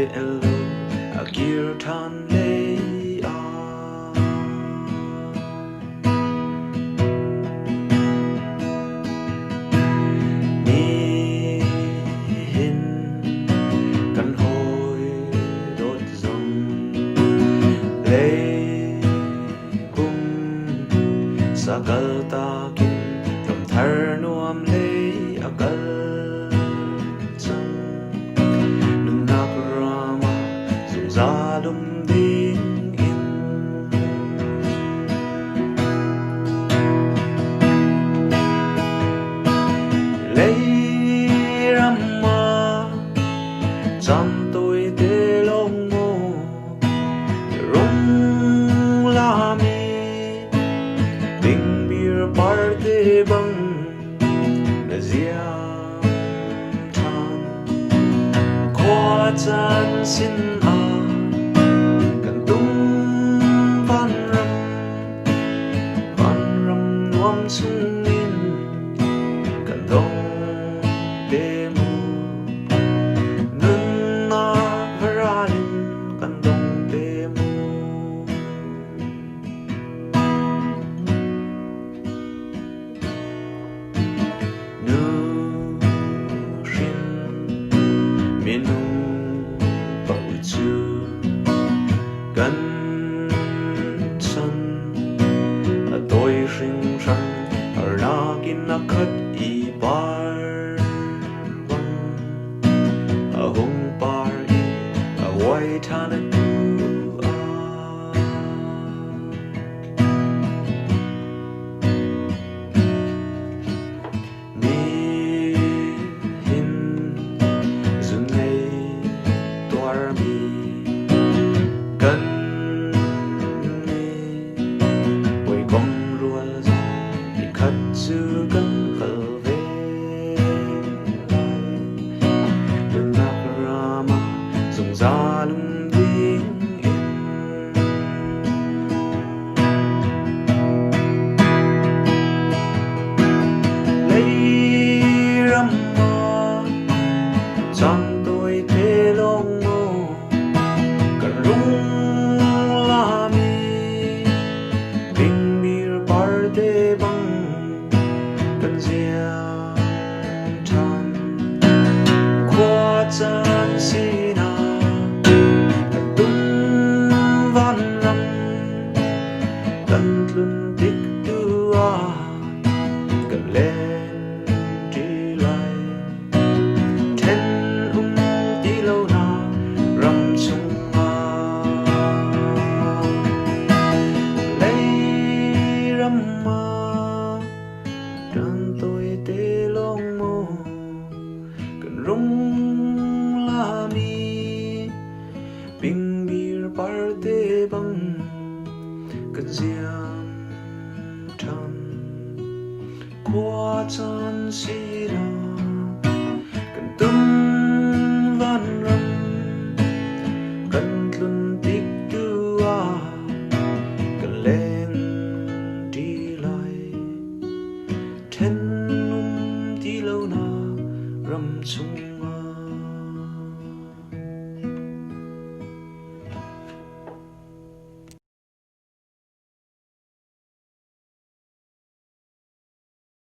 elo agir than le a ni hin kan hoi dot zong le cung sa kaltak ram thar nuam le akal Bingbir parte bang na ziam than khoa chan sin a kan tum van ram nuam sung in kan dong be mu nun na varalin kan dong be mu gan chân Atui sinh sang ở na kin na khất i bar bang a hung bar i a wai than tu a ni hin zun nei tarmi cần quay con rùa gió thì khất sư cần khờ về đừng lạc rama dùng ra lungthin lấy rama chan tôi thế long Bingbir parte bang kan ziam than khoa chan sina kan tum van ram kan lun tik tua kan len tri lai ten ti lâu na ram chung dan tôi tê long mô cần rung la mi Bingbir parte bang cần ziam than khoa chan sina cần tum van ram cần lun tik tua cần len đi lại ten ti lâu na ram chung